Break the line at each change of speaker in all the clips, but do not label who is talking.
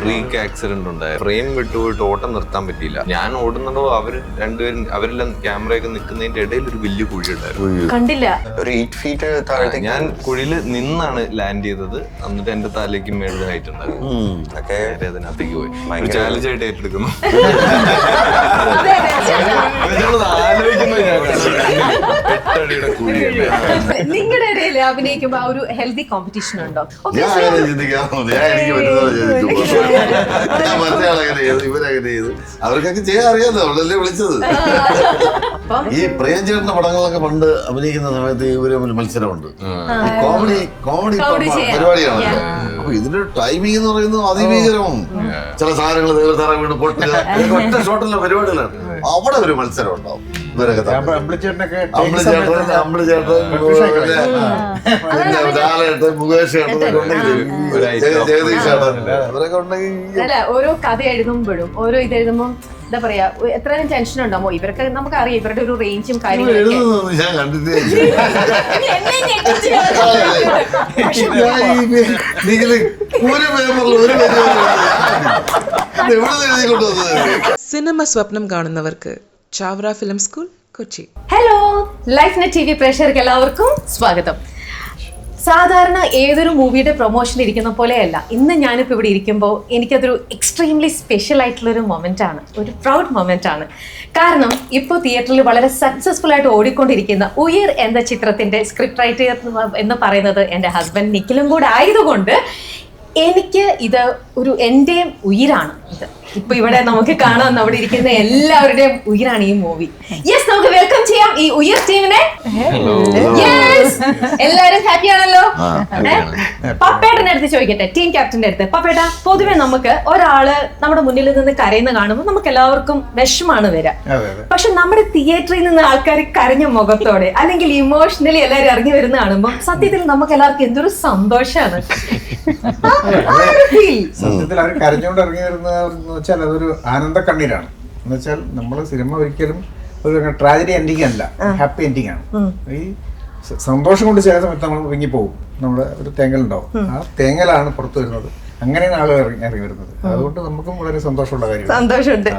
Freak accident ഉണ്ടായി. Frame വിട്ടുപോയിട്ട് ഓട്ടം നിർത്താൻ പറ്റിയില്ല. ഞാൻ ഓടുന്നതോ അവരെല്ലാം ക്യാമറയൊക്കെ നിൽക്കുന്നതിന്റെ ഇടയിൽ ഒരു വലിയ കുഴി ഉണ്ടായിരുന്നു.
കണ്ടില്ല.
ഒരു 8 ഫീറ്റ് താഴത്തേക്ക്
ഞാൻ കുഴിയിൽ നിന്നാണ് ലാൻഡ് ചെയ്തത്. എന്നിട്ട് എന്റെ തലയ്ക്ക് മേളിൽ ഹൈറ്റ് ഉണ്ടായിരുന്നു. അതിനകത്തേക്ക് പോയി ചാലഞ്ച് ആയിട്ട് ഏറ്റെടുക്കുന്നു. ആലോചിക്കുന്നത് എട്ടടിയുടെ കുഴിയല്ലേ.
നിങ്ങളുടെ ഇടയിൽ അഭിനയിക്കുമ്പോ ആ ഒരു ഹെൽത്തി കോമ്പറ്റീഷൻ ഉണ്ടോ?
അവർക്കൊക്കെ ചെയ്യാൻ അറിയാലോ, അവളല്ലേ വിളിച്ചത്. ഈ പ്രിയഞ്ചേട്ടന്റെ പടങ്ങളൊക്കെ പണ്ട് അഭിനയിക്കുന്ന സമയത്ത് ഇവര് മത്സരമുണ്ട്. കോമഡി പരിപാടിയാണല്ലോ. അപ്പൊ ഇതിന്റെ ടൈമിംഗ് എന്ന് പറയുന്നത് അതിഭീകരവും. ചില സാധനങ്ങൾ ദേവതാറ വീണ് പൊട്ടുക, ഒറ്റ ഷോട്ടുള്ള പരിപാടികളാണ്. അവിടെ ഒരു മത്സരം ഉണ്ടാവും. ഇവരൊക്കെ മുകേഷ് ജഗദീഷ് ഇവരൊക്കെ ഉണ്ടെങ്കിൽ
ഓരോ കഥ എഴുതുമ്പോഴും ഓരോ ഇത് എഴുതുമ്പോൾ എന്താ പറയാ, എത്രയും ടെൻഷൻ ഉണ്ടാമോ? ഇവരൊക്കെ നമുക്ക് അറിയാം ഇവരുടെ ഒരു റേഞ്ചും കാര്യങ്ങളൊക്കെ.
ഞാൻ കണ്ടിട്ടേ
സിനിമ സ്വപ്നം കാണുന്നവർക്ക് Chavara film school, Kochi.
Hello, life net TV പ്രേക്ഷകർക്ക് എല്ലാവർക്കും സ്വാഗതം. സാധാരണ ഏതൊരു മൂവിയുടെ പ്രൊമോഷൻ ഇരിക്കുന്ന പോലെയല്ല ഇന്ന് ഞാനിപ്പോൾ ഇവിടെ ഇരിക്കുമ്പോൾ എനിക്കതൊരു എക്സ്ട്രീംലി സ്പെഷ്യൽ ആയിട്ടുള്ളൊരു മൊമെൻ്റ് ആണ്, ഒരു പ്രൗഡ് മൊമെൻ്റ് ആണ്. കാരണം ഇപ്പോൾ തിയേറ്ററിൽ വളരെ സക്സസ്ഫുൾ ആയിട്ട് ഓടിക്കൊണ്ടിരിക്കുന്ന ഉയർ എന്ന ചിത്രത്തിൻ്റെ സ്ക്രിപ്റ്റ് റൈറ്റർ എന്ന് പറയുന്നത് എൻ്റെ ഹസ്ബൻഡ് നിഖിലും കൂടെ ആയതുകൊണ്ട് എനിക്ക് ഇത് ഒരു എൻ്റെയും ഉയിരാണ്. ഇത് ഇപ്പൊ ഇവിടെ നമുക്ക് കാണാം, അവിടെ ഇരിക്കുന്ന എല്ലാവരുടെയും ഉയിരാണ് ഈ മൂവി. യെസ്, നമുക്ക് വെൽക്കം ചെയ്യാം ഈ ഉയർ ടീമിനെ. യെസ്, എല്ലാവരും ഹാപ്പി ആണല്ലോ? പപ്പേട്ടന്റെ അടുത്ത് ചോദിക്കട്ടെ, ടീം ക്യാപ്റ്റന്റെ അടുത്ത്. പപ്പേട്ട, പൊതുവെ നമുക്ക് ഒരാള് നമ്മുടെ മുന്നിൽ നിന്ന് കരയുന്ന കാണുമ്പോൾ നമുക്ക് എല്ലാവർക്കും വിഷമാണ് വരിക. പക്ഷെ നമ്മുടെ തിയേറ്ററിൽ നിന്ന് ആൾക്കാർ കരഞ്ഞ മുഖത്തോടെ അല്ലെങ്കിൽ ഇമോഷണലി എല്ലാവരും ഇറങ്ങി വരുന്ന കാണുമ്പോൾ സത്യത്തിൽ നമുക്ക് എല്ലാവർക്കും എന്തൊരു സന്തോഷമാണ്.
സത്യത്തിൽ അവർ കരഞ്ഞുകൊണ്ട് ഇറങ്ങി വരുന്നതെന്ന് വെച്ചാൽ അതൊരു ആനന്ദ കണ്ണീരാണ്. എന്ന് വെച്ചാൽ നമ്മൾ സിനിമ ഒരിക്കലും ഒരു ട്രാജഡി എൻഡിങ് അല്ല, ഹാപ്പി എൻഡിങ് ആണ്. ഈ സന്തോഷം കൊണ്ട് ചില സമയത്ത് നമ്മൾ ഇറങ്ങിപ്പോകും, നമ്മുടെ ഒരു തേങ്ങലുണ്ടാവും, ആ തേങ്ങലാണ് പുറത്തു വരുന്നത്. അങ്ങനെയാണ് ആളുകൾ ഇറങ്ങി വരുന്നത്. അതുകൊണ്ട് നമുക്കും വളരെ സന്തോഷമുള്ള കാര്യം.
സന്തോഷമുണ്ട്.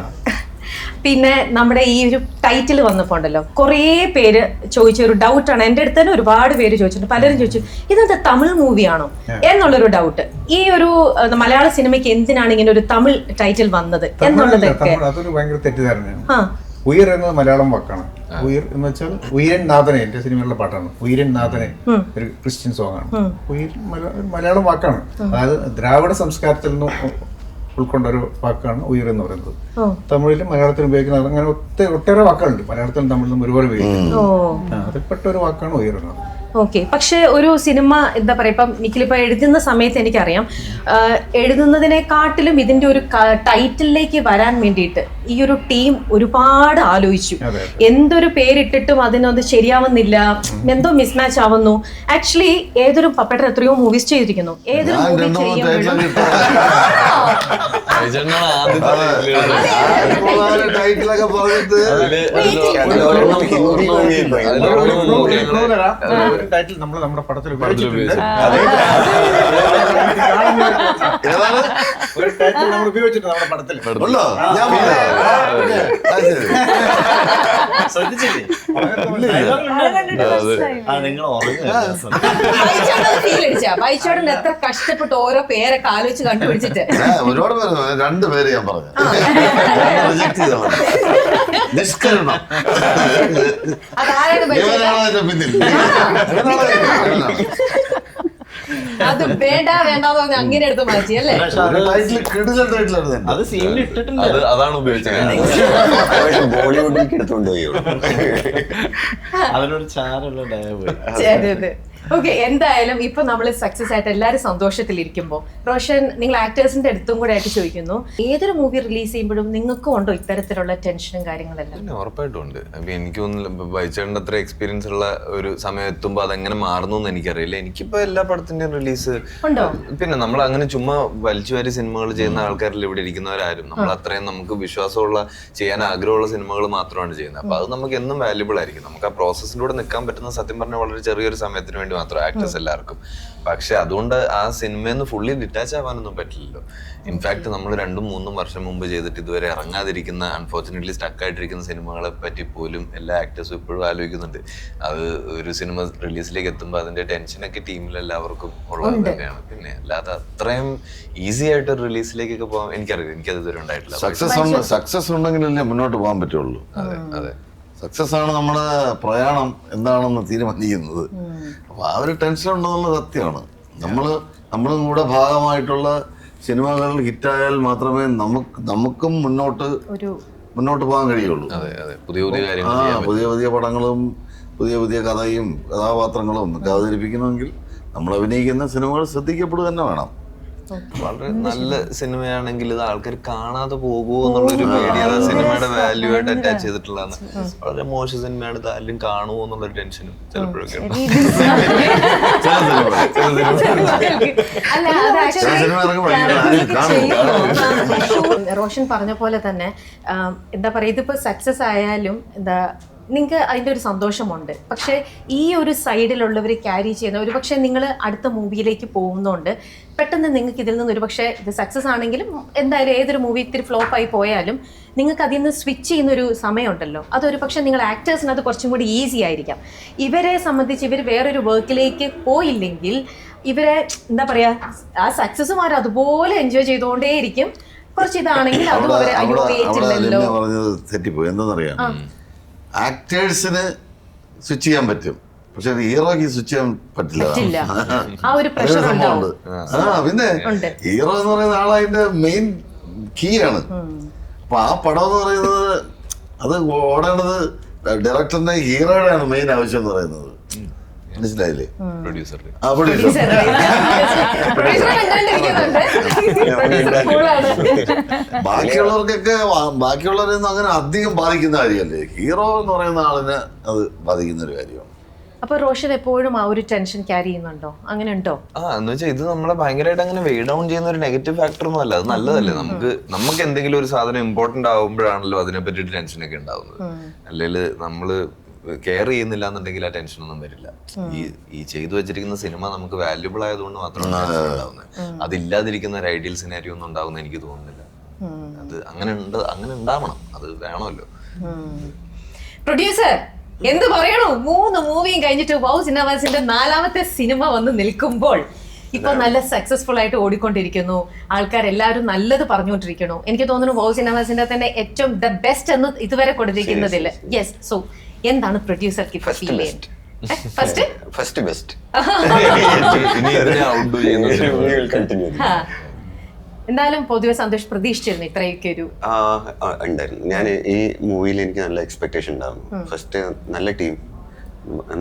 പിന്നെ നമ്മുടെ ഈ ഒരു ടൈറ്റിൽ വന്നപ്പോൾ ഉണ്ടല്ലോ, കുറേ പേര് ചോദിച്ച ഒരു ഡൗട്ടാണ്. എൻ്റെ അടുത്ത് തന്നെ ഒരുപാട് പേര് ചോദിച്ചിട്ടുണ്ട്. പലരും ചോദിച്ചു ഇതെന്താ തമിഴ് മൂവിയാണോ എന്നുള്ളൊരു ഡൗട്ട്. ഈ ഒരു മലയാള സിനിമയ്ക്ക് എന്തിനാണ് ഇങ്ങനെ ഒരു തമിഴ് ടൈറ്റിൽ വന്നത് എന്നുള്ളതൊക്കെ
അതൊരു ഭയങ്കര തെറ്റിദ്ധാരണയാണ്. ഉയർ എന്നത് മലയാളം വാക്കാണ്. ഉയർ എന്ന് വെച്ചാൽ ഉയരൻ നാഥനെ, എന്റെ സിനിമയിലുള്ള പാട്ടാണ്. ഉയരൻ നാഥനെ ഒരു ക്രിസ്ത്യൻ സോങ് ആണ്. ഉയർ മലയാളം വാക്കാണ്. അതായത് ദ്രാവിഡ സംസ്കാരത്തിൽ നിന്ന് ഉൾക്കൊണ്ടൊരു വാക്കാണ് ഉയർ എന്ന് പറയുന്നത്. തമിഴിലും മലയാളത്തിലും ഉപയോഗിക്കുന്നത് അങ്ങനെ ഒട്ടേറെ വാക്കുകളുണ്ട്. മലയാളത്തിലും തമിഴിലും ഒരുപാട് ഉപയോഗിക്കുന്നത്. അതിൽപ്പെട്ട ഒരു വാക്കാണ് ഉയർ എന്നത്.
ഓക്കെ. പക്ഷെ ഒരു സിനിമ എന്താ പറയാ, ഇപ്പം നിഖിലിപ്പോൾ എഴുതുന്ന സമയത്ത് എനിക്കറിയാം എഴുതുന്നതിനെക്കാട്ടിലും ഇതിന്റെ ഒരു ടൈറ്റിലേക്ക് വരാൻ വേണ്ടിയിട്ട് ഈ ഒരു ടീം ഒരുപാട് ആലോചിച്ചു. എന്തൊരു പേരിട്ടിട്ടും അതിനൊന്ന് ശരിയാവുന്നില്ല, എന്തോ മിസ്മാച്ച് ആവുന്നു. ആക്ച്വലി ഏതൊരു പപ്പേട്ട എത്രയോ മൂവീസ് ചെയ്തിരിക്കുന്നു. ഏതൊരു മൂവി ചെയ്യുമ്പോഴും
ടൈറ്റിൽ നമ്മൾ നമ്മുടെ പടത്തിൽ ഉപയോഗിച്ചിട്ടുണ്ട്. നമ്മുടെ പടത്തിൽ
ബൈച്ചോടൻ എത്ര കഷ്ടപ്പെട്ട് ഓരോ പേരൊക്കെ ആലോചിച്ച് കണ്ടുപിടിച്ചിട്ട്
ഒരുപാട് പേര്, 2 പേര് ഞാൻ പറഞ്ഞു നിഷ്കരണം. പിന്നിൽ
അത് വേണ്ട വേണ്ടെന്ന് പറഞ്ഞ് അങ്ങനെ എടുത്ത് മാറ്റി അല്ലേ?
അത് സീനിൽ ഇട്ടിട്ടുണ്ട്.
അതാണ് ഉപയോഗിച്ചത്.
ബോളിവുഡിലേക്ക് എടുത്തോണ്ട് പോയി അതിനൊരു ചാറുള്ള
ഡയലോഗ്. ഓക്കെ, എന്തായാലും ഇപ്പൊ നമ്മൾ സക്സസ് ആയിട്ട് എല്ലാവരും സന്തോഷത്തിലിരിക്കുമ്പോൾ റോഷൻ, നിങ്ങൾ ആക്ടേഴ്സിന്റെ അടുത്തും കൂടെ ആയിട്ട് ചോദിക്കുന്നു, ഏതൊരു മൂവി റിലീസ് ചെയ്യുമ്പോഴും നിങ്ങൾക്കും ഉണ്ടോ ഇത്തരത്തിലുള്ള ടെൻഷനും കാര്യങ്ങളെല്ലാം?
ഉറപ്പായിട്ടും ഉണ്ട്. അപ്പൊ എനിക്ക് തോന്നുന്നില്ല ബൈച്ചേട്ടൻ്റെ അത്ര എക്സ്പീരിയൻസ് ഉള്ള ഒരു സമയം എത്തുമ്പോൾ അതെങ്ങനെ മാറുന്നു എന്ന് എനിക്കറിയില്ല. എനിക്കിപ്പോ എല്ലാ പടത്തിന്റെയും റിലീസ്
ഉണ്ടോ?
പിന്നെ നമ്മൾ അങ്ങനെ ചുമ്മാ വലിച്ചുവാരി സിനിമകൾ ചെയ്യുന്ന ആൾക്കാരിൽ ഇവിടെ ഇരിക്കുന്നവരാരും നമ്മൾ അത്രയും നമുക്ക് വിശ്വാസമുള്ള ചെയ്യാൻ ആഗ്രഹമുള്ള സിനിമകൾ മാത്രമാണ് ചെയ്യുന്നത്. അപ്പൊ അത് നമുക്ക് എന്നും വാല്യുബിൾ ആയിരിക്കും. നമുക്ക് ആ പ്രോസസ്സിലൂടെ നിൽക്കാൻ പറ്റുന്ന സത്യം പറഞ്ഞാൽ വളരെ ചെറിയൊരു സമയത്തിന് വേണ്ടി മാത്രം ആക്ടേഴ്സ് എല്ലാവർക്കും. പക്ഷെ അതുകൊണ്ട് ആ സിനിമയിൽ നിന്ന് ഫുള്ളി ഡിറ്റാച്ച് ആവാനൊന്നും പറ്റില്ലല്ലോ. ഇൻഫാക്ട് നമ്മൾ 2-3 വർഷം മുമ്പ് ചെയ്തിട്ട് ഇതുവരെ ഇറങ്ങാതിരിക്കുന്ന, അൺഫോർച്ചുനേറ്റ്ലി സ്റ്റക്ക് ആയിട്ടിരിക്കുന്ന സിനിമകളെ പറ്റി പോലും എല്ലാ ആക്ടേഴ്സും ഇപ്പോഴും ആലോചിക്കുന്നുണ്ട്. അത് ഒരു സിനിമ റിലീസിലേക്ക് എത്തുമ്പോൾ അതിന്റെ ടെൻഷനൊക്കെ ടീമിൽ എല്ലാവർക്കും ഉള്ളത് തന്നെയാണ്. പിന്നെ അല്ലാതെ അത്രയും ഈസി ആയിട്ട് ഒരു റിലീസിലേക്കൊക്കെ പോകാൻ എനിക്കറിയാം, എനിക്കത് ഇതുവരെ ഉണ്ടായിട്ടില്ല.
സക്സസ് ഉണ്ടെങ്കിലല്ലേ മുന്നോട്ട് പോകാൻ പറ്റുള്ളൂ.
അതെ അതെ,
സക്സസ് ആണ് നമ്മുടെ പ്രയാണം എന്താണെന്ന് തീരുമാനിക്കുന്നത്. അപ്പൊ ആ ഒരു ടെൻഷൻ ഉണ്ടെന്നുള്ള സത്യമാണ്. നമ്മളും കൂടെ ഭാഗമായിട്ടുള്ള സിനിമകൾ ഹിറ്റായാൽ മാത്രമേ നമുക്കും മുന്നോട്ട് പോകാൻ കഴിയുള്ളൂ.
അതെ അതെ, പുതിയ പുതിയ കാര്യങ്ങൾ,
പുതിയ പടങ്ങളും പുതിയ കഥയും കഥാപാത്രങ്ങളും ഒക്കെ അവതരിപ്പിക്കണമെങ്കിൽ നമ്മൾ അഭിനയിക്കുന്ന സിനിമകൾ ശ്രദ്ധിക്കപ്പെടുക തന്നെ വേണം.
വളരെ നല്ല സിനിമയാണെങ്കിൽ ഇത് ആൾക്കാർ കാണാതെ പോകുമോ എന്നുള്ളൊരു പേടി അത് സിനിമയുടെ വാല്യൂ ആയിട്ട് അറ്റാച്ച് ചെയ്തിട്ടുള്ളതാണ്. വളരെ മോശം സിനിമയാണ്, ഇത് ആരും കാണുമോ എന്നുള്ളൊരു ടെൻഷനും ചിലപ്പോഴൊക്കെ ഉണ്ട്.
റോഷൻ പറഞ്ഞ പോലെ തന്നെ എന്താ പറയാ, ഇതിപ്പോ സക്സസ് ആയാലും എന്താ നിങ്ങൾക്ക് അതിൻ്റെ ഒരു സന്തോഷമുണ്ട്. പക്ഷേ ഈ ഒരു സൈഡിലുള്ളവർ ക്യാരി ചെയ്യുന്ന ഒരു പക്ഷേ നിങ്ങൾ അടുത്ത മൂവിയിലേക്ക് പോകുന്നതുകൊണ്ട് പെട്ടെന്ന് നിങ്ങൾക്ക് ഇതിൽ നിന്ന് ഒരു പക്ഷേ ഇത് സക്സസ് ആണെങ്കിലും എന്തായാലും ഏതൊരു മൂവി ഇത്തിരി ഫ്ലോപ്പായി പോയാലും നിങ്ങൾക്ക് അതിൽ നിന്ന് സ്വിച്ച് ചെയ്യുന്നൊരു സമയമുണ്ടല്ലോ, അതൊരു പക്ഷേ നിങ്ങൾ ആക്ടേഴ്സിന് അത് കുറച്ചും കൂടി ഈസി ആയിരിക്കാം. ഇവരെ സംബന്ധിച്ച് ഇവർ വേറൊരു വർക്കിലേക്ക് പോയില്ലെങ്കിൽ ഇവരെ എന്താ പറയുക, ആ സക്സസും അവർ അതുപോലെ എൻജോയ് ചെയ്തുകൊണ്ടേയിരിക്കും. കുറച്ച് ഇതാണെങ്കിൽ അതും അവരെ അയ്യോ ഏറ്റില്ലല്ലോ
പറഞ്ഞത് തെറ്റിപ്പോയി. എന്താണെന്നറിയാം, ആക്ടേഴ്സിന് സ്വിച്ച് ചെയ്യാൻ പറ്റും, പക്ഷെ ഹീറോയ്ക്ക് സ്വിച്ച് ചെയ്യാൻ പറ്റില്ല.
ആ ഒരു പ്രഷർ ഉണ്ടാവും.
പിന്നെ ഹീറോ എന്ന് പറയുന്ന ആൾ അതിന്റെ മെയിൻ കീ ആണ്. അപ്പൊ ആ പടം എന്ന് പറയുന്നത് അത് ഓടേണ്ടത് ഡയറക്ടറിന്റെ ഹീറോയുടെ ആണ് മെയിൻ ആവശ്യം എന്ന് പറയുന്നത്. മനസ്സിലായില്ലേ?
പ്രൊഡ്യൂസറുടെ
ബാക്കിയുള്ളവരൊന്നും അങ്ങനെ അധികം ബാധിക്കുന്ന കാര്യമല്ലേ, ഹീറോ എന്ന് പറയുന്ന ആളിനെ അത് ബാധിക്കുന്ന ഒരു കാര്യമാണ്.
അപ്പൊ റോഷൻ എപ്പോഴും ആ ഒരു ടെൻഷൻ ക്യാരി ചെയ്യുന്നുണ്ടോ? അങ്ങനെ ഉണ്ടോ?
എന്ന് വെച്ചാൽ ഇത് നമ്മളെ ഭയങ്കരമായിട്ട് അങ്ങനെ വെയ് ഡൗൺ ചെയ്യുന്ന ഒരു നെഗറ്റീവ് ഫാക്ടർ ഒന്നും അല്ല. അത് നല്ലതല്ലേ. നമുക്ക് എന്തെങ്കിലും ഒരു സാധനം ഇമ്പോർട്ടന്റ് ആവുമ്പോഴാണല്ലോ അതിനെ പറ്റിയിട്ട് ടെൻഷനൊക്കെ ഉണ്ടാവുന്നത്. അല്ലെങ്കിൽ നമ്മള് കെയർ ചെയ്യുന്നില്ല എന്നുണ്ടെങ്കിൽ ആ ടെൻഷൻ ഒന്നും വരില്ല. ഈ ചെയ്തു വെച്ചിരിക്കുന്ന സിനിമ നമുക്ക് വാല്യുബിൾ ആയതുകൊണ്ട് മാത്രമാണ് ഉണ്ടാവുന്നത്. അതില്ലാതിരിക്കുന്ന ഒരു ഐഡിയൽ സിനാരിയോ ഒന്നും ഉണ്ടാവുന്ന എനിക്ക് തോന്നുന്നില്ല. അത് അങ്ങനെ ഉണ്ടാവണം, അത് വേണമല്ലോ.
പ്രൊഡ്യൂസർ എന്ത് പറയണു, 3 മൂവിയും കഴിഞ്ഞിട്ട് വൗ സിനിമാസിന്റെ 4ാമത്തെ സിനിമ വന്ന് നിൽക്കുമ്പോൾ ഇപ്പൊ നല്ല സക്സസ്ഫുൾ ആയിട്ട് ഓടിക്കൊണ്ടിരിക്കുന്നു, ആൾക്കാരെല്ലാവരും നല്ലത് പറഞ്ഞുകൊണ്ടിരിക്കുന്നു. എനിക്ക് തോന്നുന്നു വൗ സിനിമാസിന്റെ തന്നെ ഏറ്റവും ദ ബെസ്റ്റ് എന്ന് ഇതുവരെ കൊടുത്തിരിക്കുന്നതിൽ. യെസ്, സോ എന്താണ് പ്രൊഡ്യൂസർക്ക് ഇപ്പൊ ഫീൽ ചെയ്യുന്നത്?
First best.
എന്തായാലും പൊതുവെ സന്തോഷം പ്രതീക്ഷിച്ചിരുന്നു ഇത്രയൊക്കെ ഒരു
ഉണ്ടായിരുന്നു. ഞാൻ ഈ മൂവിയിൽ എനിക്ക് നല്ല എക്സ്പെക്ടേഷൻ ഉണ്ടായിരുന്നു. ഫസ്റ്റ് നല്ല ടീം,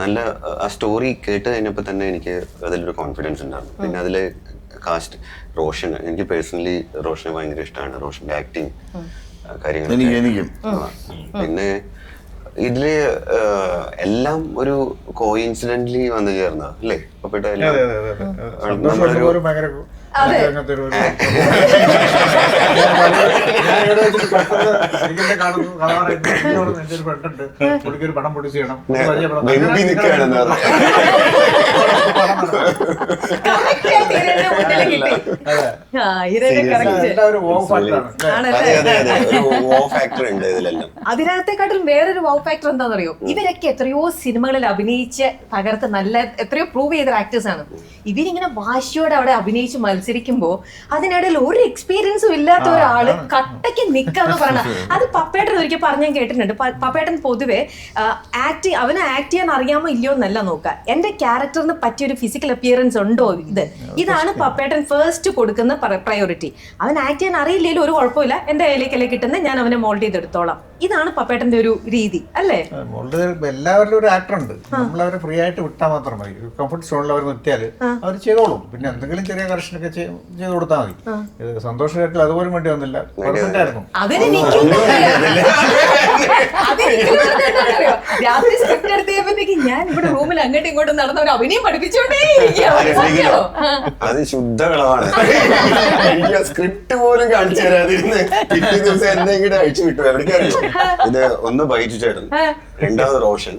നല്ല ആ സ്റ്റോറി കേട്ട് കഴിഞ്ഞപ്പോൾ തന്നെ എനിക്ക് അതിലൊരു കോൺഫിഡൻസ് ഉണ്ടായിരുന്നു. പിന്നെ അതിലെ കാസ്റ്റ്, റോഷൻ, എനിക്ക് പേഴ്സണലി റോഷനെ ഭയങ്കര ഇഷ്ടമാണ്. റോഷന്റെ ആക്ടിങ് കാര്യങ്ങൾ. പിന്നെ ഇതില് എല്ലാം ഒരു കോയിൻസിഡന്റ്ലി വന്നു ചേർന്ന അല്ലേ?
പടം പ്രൊഡ്യൂസ് ചെയ്യണം.
അതിനകത്തെക്കാട്ടിലും വേറൊരു വൗ ഫാക്ടർ എന്താണെന്നറിയോ, ഇവരൊക്കെ എത്രയോ സിനിമകളിൽ അഭിനയിച്ച് തകർത്ത് നല്ല എത്രയോ പ്രൂവ് ചെയ്ത ആക്ടേഴ്സ് ആണ്. ഇവരിങ്ങനെ വാശിയോടെ അവിടെ അഭിനയിച്ച് മത്സരിക്കുമ്പോ അതിനിടയിൽ ഒരു എക്സ്പീരിയൻസും ഇല്ലാത്ത ഒരാള് കട്ടയ്ക്ക് നിക്കാന്ന് പറഞ്ഞ അത് പപ്പേട്ടൻ ഒരിക്കൽ പറഞ്ഞാൽ കേട്ടിട്ടുണ്ട്. പപ്പേട്ടൻ പൊതുവെ അവന് ആക്ട് ചെയ്യാൻ അറിയാമോ ഇല്ലയോ എന്നല്ല നോക്കുക, എന്റെ ക്യാരക്ടറിന് പറ്റിയൊരു ഫിസിക്കൽ അപ്പിയറൻസ് ഉണ്ടോ. ഇതാണ് പപ്പേട്ടൻ ഫസ്റ്റ് കൊടുക്കുന്ന പ്രയോറിറ്റി. അവൻ ആക്ട് ചെയ്യാൻ അറിയില്ലെങ്കിലും ഒരു കുഴപ്പമില്ല, എന്റെ കയ്യിലേക്കല്ലേ കിട്ടുന്നത്, ഞാൻ അവനെ മോൾഡ് ചെയ്തെടുത്തോളാം. ഇതാണ് പപ്പേട്ടന്റെ ഒരു രീതി അല്ലേ?
എല്ലാവരിലും ഒരു ആക്ടർ ഉണ്ട്, നമ്മളവരെ ഫ്രീ ആയിട്ട് വിട്ടാൽ മാത്രം മതി. കംഫർട്ട് സോണിൽ അവർ നിർത്തിയാല് അവർ ചെയ്തോളും. പിന്നെ എന്തെങ്കിലും ചെറിയ കറക്ഷനൊക്കെ ചെയ്ത് കൊടുത്താൽ മതി. സന്തോഷമായിട്ട് അതുപോലും വേണ്ടി വന്നില്ല, പെർഫെക്റ്റ് ആയിരുന്നു.
രാത്രി സ്ക്രിപ്റ്റ് എടുത്തേക്ക് ഞാൻ ഇവിടെ റൂമിൽ അങ്ങോട്ടും ഇങ്ങോട്ടും നടന്ന ഒരു അഭിനയം പഠിപ്പിച്ചോണ്ടേ.
അത് ശുദ്ധ കളവാണ്. സ്ക്രിപ്റ്റ് പോലും പോലും കാണിച്ചു തരാതിരുന്ന് പിറ്റേ ദിവസം എന്തെങ്കിലും അഴിച്ചു വിട്ടു. എവിടേക്ക് അറിയോ? ഇത് ഒന്ന് ബൈജു ചേട്ടൻ, രണ്ടാമത് റോഷൻ,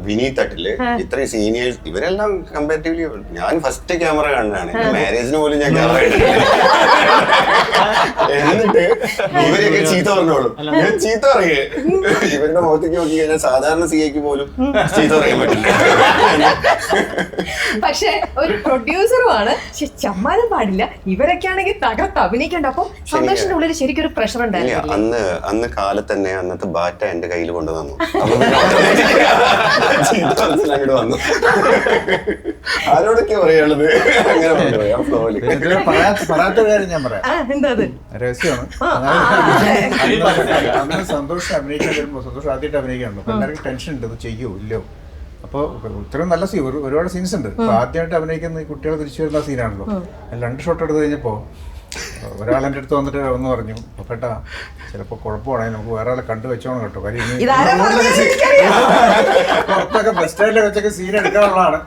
വിനീത് തട്ടില്, ഇത്രയും സീനിയേഴ്സ് ഇവരെല്ലാം കമ്പാരിറ്റീവ്ലി. ഞാൻ ഫസ്റ്റ് ക്യാമറ കാണുന്നതാണ്, മാരേജിന് പോലും ഞാൻ ക്യാമറ കണ്ടിട്ടില്ല. എന്നിട്ട് ഇവരെയൊക്കെ ചീത്ത പറഞ്ഞോളും. ഞാൻ ചീത്ത പറയേ ഇവരുടെ മുഖത്തേക്ക് നോക്കി കഴിഞ്ഞാൽ സാധാരണ സിഐക്ക് പോലും ചീത്ത പറയാൻ പറ്റില്ല.
പക്ഷെ ഒരു പ്രൊഡ്യൂസറുമാണ്, പക്ഷെ ചമ്മാനും പാടില്ല. ഇവരൊക്കെ ആണെങ്കിൽ തകർത്ത് അഭിനയിക്കണ്ട. അപ്പൊ സന്തോഷിന്റെ ഉള്ളിൽ ശരിക്കും ഒരു പ്രഷർ
ഇല്ല,
ഉണ്ടായിരുന്നു.
അന്ന് കാലത്ത് തന്നെ അന്നത്തെ ബാറ്റ എന്റെ കയ്യിൽ കൊണ്ടുവന്നു. അപ്പൊ അങ്ങോട്ട് വന്നു. ആരോടൊക്കെ പറയാനുള്ളത് അങ്ങനെ
പറയാത്ത കാര്യം ഞാൻ പറയാം,
എന്താ അത്?
രഹസ്യമാണ്. അങ്ങനെ സന്തോഷം അഭിനയിക്കാൻ വരുമ്പോൾ, സന്തോഷം ആദ്യമായിട്ട് അഭിനയിക്കാണല്ലോ, അപ്പൊ എല്ലാവർക്കും ടെൻഷൻ ഉണ്ട്, ഇത് ചെയ്യോ ഇല്ലയോ. അപ്പോൾ ഇത്രയും നല്ല സീൻ, ഒരുപാട് സീൻസ് ഉണ്ട്. അപ്പൊ ആദ്യമായിട്ട് അഭിനയിക്കുന്ന ഈ കുട്ടികൾ തിരിച്ചു വരുന്ന സീനാണല്ലോ. 2 ഷോട്ട് എടുത്ത് കഴിഞ്ഞപ്പോ ഒരാളെൻ്റെ അടുത്ത് വന്നിട്ട് ഒന്ന് പറഞ്ഞു, കേട്ടാ ചിലപ്പോൾ കുഴപ്പമാണെങ്കിൽ നമുക്ക് വേറെ ആളെ കണ്ടു വെച്ചോണം കേട്ടോ, കാര്യം പുറത്തൊക്കെ ബസ് സ്റ്റാൻഡിൽ വെച്ചൊക്കെ സീൻ എടുക്കാനുള്ളതാണ്,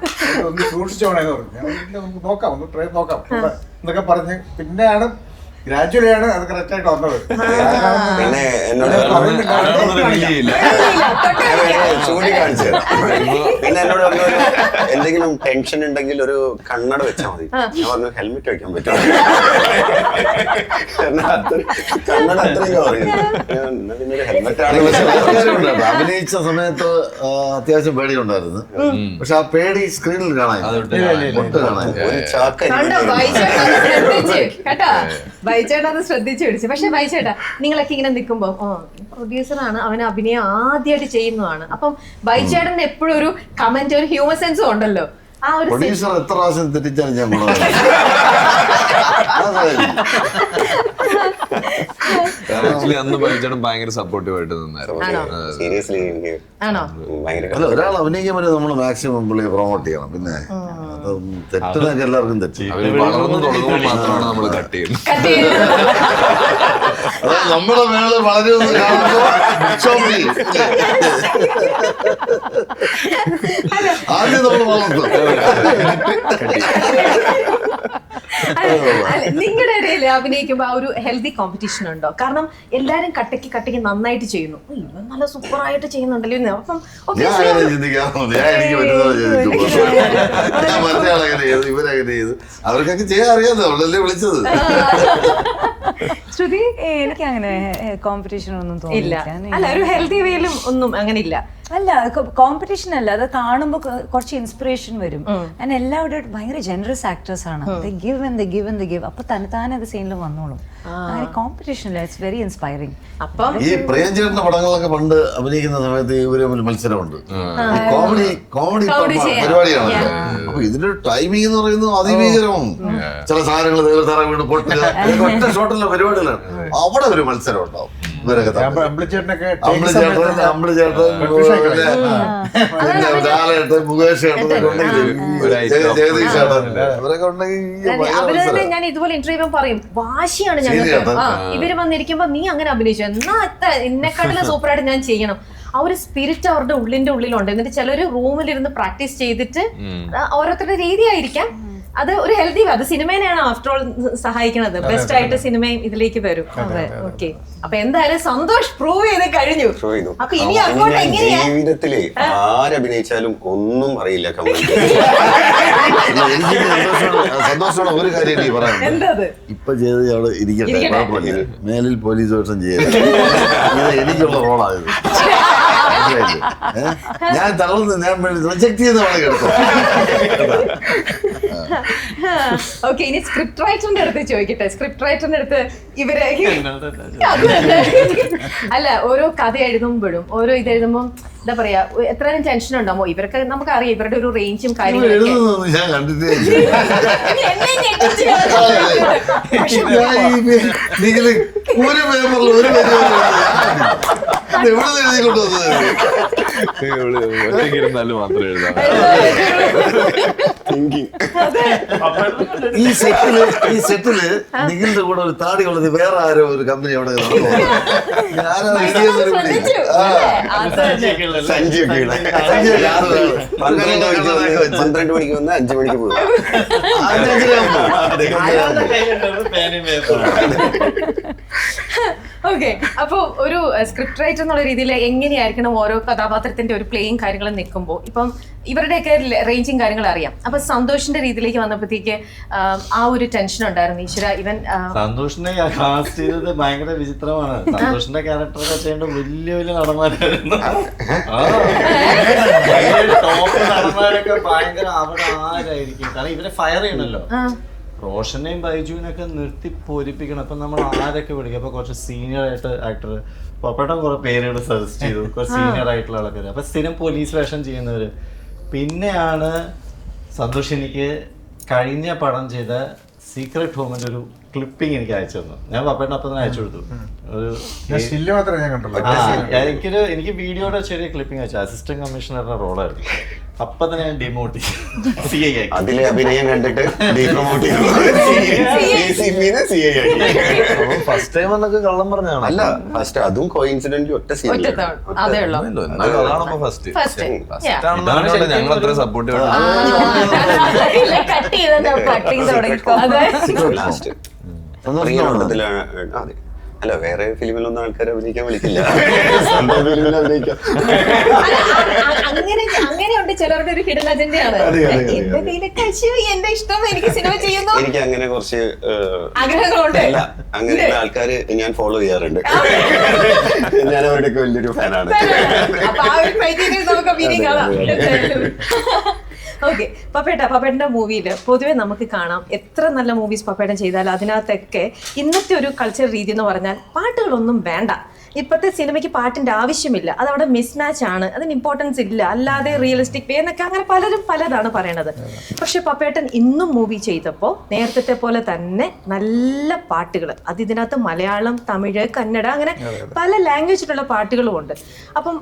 ഒന്ന് സൂക്ഷിച്ചോണേന്ന് പറഞ്ഞു. ഞാൻ നമുക്ക് നോക്കാം, ഒന്ന് ട്രൈ നോക്കാം എന്നൊക്കെ പറഞ്ഞ് പിന്നെയാണ് ഗ്രാജുവലിയാണ് അത് കറക്റ്റ് ആയിട്ട് വന്നത്.
പിന്നെ എന്നോട് ചൂണ്ടിക്കാണിച്ചു. പിന്നെ എന്നോട് പറഞ്ഞു എന്തെങ്കിലും ടെൻഷൻ ഉണ്ടെങ്കിൽ ഒരു കണ്ണട വെച്ചാൽ മതി. ഞാൻ പറഞ്ഞു ഹെൽമെറ്റ് വെക്കാൻ പറ്റുമോ? കണ്ണട അത്രയും പിന്നെ ഹെൽമെറ്റ് ആണെങ്കിൽ
അഭിനയിച്ച സമയത്ത് അത്യാവശ്യം പേടിയുണ്ടായിരുന്നു. പക്ഷെ ആ പേടി സ്ക്രീനിൽ കാണാൻ
ഒരു ചാക്ക
കേട്ടാ, ബൈച്ചേട്ടാ അത് ശ്രദ്ധിച്ചു പിടിച്ചു. പക്ഷെ ബൈച്ചേട്ടാ നിങ്ങളൊക്കെ ഇങ്ങനെ നിൽക്കുമ്പോ പ്രൊഡ്യൂസറാണ്, അവന് അഭിനയം ആദ്യമായിട്ട് ചെയ്യുന്നതാണ്. അപ്പം ബൈച്ചേട്ടന് എപ്പോഴും ഒരു കമന്റ്, ഒരു ഹ്യൂമർ സെൻസും ഉണ്ടല്ലോ. ആ ഒരു
പ്രൊഡ്യൂസർ എത്ര പ്രാവശ്യം തെറ്റിച്ചാലും ഞാൻ
ആക്ച്വലി അന്ന് ബൈച്ചേട്ടൻ ഭയങ്കര സപ്പോർട്ടീവ് ആയിട്ട് നിന്നായിരുന്നു.
സീരിയസ്ലി എനിക്ക്
ആണോ?
ഭയങ്കര
ഒരാൾ അഭിനയിക്കാൻ പറ്റും, നമ്മൾ മാക്സിമം പുള്ളിയെ പ്രൊമോട്ട് ചെയ്യണം. പിന്നെ തെറ്റുന്നൊക്കെ എല്ലാവർക്കും തെറ്റും.
അവര് വളർന്നു തുടങ്ങുമ്പോൾ മാത്രമാണ് നമ്മൾ കട്ട് ചെയ്യുന്നത്.
അതായത് നമ്മുടെ മേളിൽ വളരെ ആദ്യം നമ്മൾ വളർത്തും.
നിങ്ങളുടെ ഇടയിൽ അഭിനയിക്കുമ്പോ ആ ഒരു ഹെൽത്തി കോമ്പറ്റീഷൻ ഉണ്ടോ? കാരണം എല്ലാരും കട്ടയ്ക്ക് നന്നായിട്ട് ചെയ്യുന്നു, ഇവൻ നല്ല സൂപ്പർ ആയിട്ട് ചെയ്യുന്നുണ്ടല്ലോ. അപ്പം
ഞാൻ അങ്ങനെ ചിന്തിക്കാറുണ്ട്. ഞാൻ എനിക്ക് പറ്റുന്നത് ചെയ്തിട്ട് ഞാൻ മറ്റേ ചെയ്തു, ഇവരങ്ങനെ ചെയ്തു, അവർക്കൊക്കെ ചെയ്യാൻ അറിയാതെ അവളല്ലേ വിളിച്ചത്.
ശ്രുതി
എനിക്ക് അങ്ങനെ കോമ്പറ്റീഷൻ ഒന്നും
ഇല്ല.
തോന്നില്ല.
അല്ല, ഒരു ഹെൽത്തി വേയിലും ഒന്നും അങ്ങനെ ഇല്ല.
അല്ല, കോമ്പറ്റീഷൻ അല്ല, അത് കാണുമ്പോൾ കുറച്ച് ഇൻസ്പിറേഷൻ വരും. ഞാൻ എല്ലാവരും ഭയങ്കര ജനറസ് ആക്ടേഴ്സ് ആണ്. ഗിവ് അപ്പൊ താനെ അത് സീനിൽ വന്നോളും. അങ്ങനെ കോമ്പറ്റീഷൻ ഇല്ല, ഇറ്റ്സ് വെരി ഇൻസ്പയറിംഗ്.
അപ്പം
ഈ പ്രിയഞ്ചേട്ടന്റെ പടങ്ങളൊക്കെ പണ്ട് അഭിനയിക്കുന്ന സമയത്ത് ഇവര് മത്സരമുണ്ട്, കോമഡി പരിപാടിയാണല്ലോ. അപ്പൊ ഇതിന്റെ ടൈമിംഗ് എന്ന് പറയുന്നത് അതിഭീകരവും. ചില സാധനങ്ങൾ തറ വീണ് പൊട്ടുക, ഒറ്റ ഷോട്ടുള്ള പരിപാടികളാണ്. അവിടെ ഒരു മത്സരം ഉണ്ടാവും. ഇവരൊക്കെ
അമ്പിളിച്ചേട്ടനൊക്കെ
ലാലേട്ടൻ, മുകേഷ് ചേട്ടൻ, ജഗദീഷ് ചേട്ടൻ, ഇവരൊക്കെ ഉണ്ടെങ്കിൽ
ഞാൻ ഇതുപോലെ ഇന്റർവ്യൂ പറയും, വാശിയാണ് ഞങ്ങൾക്ക്. ഇവര് വന്നിരിക്കുമ്പോ നീ അങ്ങനെ അഭിനയിച്ചു, എന്നാ എന്നെക്കാട്ടിലും സൂപ്പറായിട്ട് ഞാൻ ചെയ്യണം. ആ ഒരു സ്പിരിറ്റ് അവരുടെ ഉള്ളിലുണ്ട്. എന്നിട്ട് ചിലര് റൂമിലിരുന്ന് പ്രാക്ടീസ് ചെയ്തിട്ട്, ഓരോരുത്തരുടെ രീതിയായിരിക്കാം, അത് ഒരു ഹെൽത്തി അത് സിനിമേനെയാണ് ആഫ്റ്റർ ഓൾ സഹായിക്കുന്നത്. ബെസ്റ്റ് ആയിട്ട് സിനിമയും ഇതിലേക്ക് വരും. ഓക്കെ, അപ്പൊ എന്തായാലും സന്തോഷ് പ്രൂവ് ചെയ്ത് കഴിഞ്ഞു. അപ്പൊ ഇനി അങ്ങോട്ട് എങ്ങനെയാ
ജീവിതത്തില് ആരഭിനയിച്ചാലും ഒന്നും അറിയില്ല.
എനിക്ക് സന്തോഷമുള്ള ഒരു കാര്യം എനിക്ക് പറയാം.
എന്തത്?
ഇപ്പൊ ചെയ്ത് അവിടെ ഇരിക്കട്ടെ, കുഴപ്പമില്ല. മേലിൽ പോലീസ് വേഷം ചെയ്യരുത്. എനിക്കുള്ള റോളായത്. ഞാൻ തളർന്ന് ഞാൻ റിജക്ട് ചെയ്ത് വേണം കേട്ടോ.
ഓക്കെ, ഇനി സ്ക്രിപ്റ്റ് റൈറ്ററിന്റെ അടുത്ത് ചോദിക്കട്ടെ. സ്ക്രിപ്റ്റ് റൈറ്ററിന്റെ അടുത്ത് ഇവരെ അല്ല, ഓരോ കഥ എഴുതുമ്പോഴും ഓരോ ഇത് എഴുതുമ്പോ എന്താ പറയാ, എത്രയും ടെൻഷൻ ഉണ്ടാമോ? ഇവർക്ക് നമുക്കറിയാം ഇവരുടെ ഒരു റേഞ്ചും കാര്യങ്ങളൊക്കെ.
ഞാൻ കണ്ടിട്ടേ ഒരു പേപ്പറിൽ ഒരു ഇത് എവിടെ നിന്ന് എഴുതി കൊണ്ടുവന്നത്?
ഒറ്റയ്ക്കിരുന്നാലും മാത്രമേ എഴുതാൻ
ഈ സെറ്റില് നിങ്ങളുടെ കൂടെ ഒരു താടി ഉള്ളത് വേറെ ആരോ ഒരു കമ്പനി അവിടെ
സഞ്ജിയൊക്കെ 12 മണിക്ക് വന്ന് 5 മണിക്ക് പോകും.
ഓക്കെ, അപ്പോൾ ഒരു സ്ക്രിപ്റ്റ് റൈറ്റർ എന്നുള്ള രീതിയിൽ എങ്ങനെയായിരിക്കണം ഓരോ കഥാപാത്രത്തിന്റെ ഒരു പ്ലേയും കാര്യങ്ങളും നിൽക്കുമ്പോൾ ഇപ്പം ഇവരുടെയൊക്കെ റേഞ്ചിങ് കാര്യങ്ങൾ അറിയാം. അപ്പൊ സന്തോഷിന്റെ രീതിയിലേക്ക് വന്നപ്പോഴത്തേക്ക് ആ ഒരു ടെൻഷൻ ഉണ്ടായിരുന്നു. ഈശ്വര, ഇവൻ
സന്തോഷിനെ കാസ്റ്റ് ചെയ്തത് ഭയങ്കര വിചിത്രമാണ്. സന്തോഷിന്റെ ക്യാരക്ടറൊക്കെ ചെയ്യേണ്ട വലിയ വലിയ നടന്മാരായിരുന്നു. ടോപ്പ് നടന്മാരൊക്കെ ഭയങ്കര അവിടെ ആരായിരിക്കും, കാരണം ഇവരെ ഫയർ ചെയ്യണല്ലോ. റോഷനെയും ബൈജുവിനൊക്കെ നിർത്തി പൊരിപ്പിക്കണം. അപ്പൊ നമ്മൾ ആരൊക്കെ വിളിക്കും? അപ്പൊ കുറച്ച് സീനിയർ ആയിട്ട് ആക്ടർ പപ്പേട്ടൻ കുറെ പേരുകൾ സജസ്റ്റ് ചെയ്തു, കുറച്ച് സീനിയർ ആയിട്ടുള്ള ആൾക്കാർ. അപ്പൊ സ്ഥിരം പോലീസ് വേഷം ചെയ്യുന്നവര്. പിന്നെയാണ് സന്തോഷ് എനിക്ക് കഴിഞ്ഞ പടം ചെയ്ത സീക്രട്ട് ഹോമിന്റെ ഒരു ക്ലിപ്പിംഗ് എനിക്ക് അയച്ചു തന്നു. ഞാൻ പപ്പേട്ടൻ അപ്പം തന്നെ അയച്ചു കൊടുത്തു.
സ്റ്റില്ല് മാത്രമേ ഞാൻ കണ്ടുള്ളൂ.
എനിക്ക് വീഡിയോയുടെ ചെറിയ ക്ലിപ്പിംഗ് അയച്ചു. അസിസ്റ്റന്റ് കമ്മീഷണറുടെ റോളായിരുന്നു. അപ്പൊ തന്നെ ഞാൻ ഡിമോട്ട്
അതിലെ അഭിനയം കണ്ടിട്ട്
ഫസ്റ്റ് ടൈം എന്നൊക്കെ കള്ളം പറഞ്ഞാണ്.
അല്ല, ഫസ്റ്റ് അതും കോയിൻസിഡന്റ്ലി ഒറ്റ സീൻ.
അതേ ഉള്ളൂ.
അതാണ് ഫസ്റ്റ് ഞങ്ങൾ അത്ര സപ്പോർട്ട്
ലാസ്റ്റ് അതെ. അല്ല, വേറെ ഫിലിമിലൊന്നും ആൾക്കാരെ അഭിനയിക്കാൻ വിളിക്കില്ല.
അങ്ങനെയുണ്ട് ചിലരുടെ ഒരു ഹിഡൻ അജണ്ടയാണ്. എന്റെ ഇഷ്ടം, എനിക്ക് സിനിമ ചെയ്യുന്നു,
എനിക്ക് അങ്ങനെ കുറച്ച്
ആഗ്രഹങ്ങളുണ്ട്.
അല്ല, അങ്ങനെയുള്ള ആൾക്കാര് ഞാൻ ഫോളോ ചെയ്യാറുണ്ട്. ഞാൻ അവരുടെയൊക്കെ വലിയൊരു ഫാനാണ്.
അപ്പൊ ആ ഒരു ക്രൈറ്റീരിയ നമുക്ക് മീനിങ് കാണാം. ഓക്കെ, പപ്പേട്ടന്റെ മൂവിയിൽ പൊതുവെ നമുക്ക് കാണാം, എത്ര നല്ല മൂവീസ് പപ്പേട്ടൻ ചെയ്താലും അതിനകത്തൊക്കെ ഇന്നത്തെ ഒരു കൾച്ചർ രീതി എന്ന് പറഞ്ഞാൽ പാട്ടുകളൊന്നും വേണ്ട. ഇപ്പോഴത്തെ സിനിമയ്ക്ക് പാട്ടിന്റെ ആവശ്യമില്ല, അതവിടെ മിസ്മാച്ച് ആണ്, അതിന് ഇമ്പോർട്ടൻസ് ഇല്ല, അല്ലാതെ റിയലിസ്റ്റിക് വേ എന്നൊക്കെ അങ്ങനെ പലരും പലതാണ് പറയണത്. പക്ഷെ പപ്പേട്ടൻ ഇന്നും മൂവി ചെയ്തപ്പോൾ നേരത്തെ പോലെ തന്നെ നല്ല പാട്ടുകൾ, അത് ഇതിനകത്ത് മലയാളം, തമിഴ്, കന്നഡ, അങ്ങനെ പല ലാംഗ്വേജിലുള്ള പാട്ടുകളും ഉണ്ട്. അപ്പം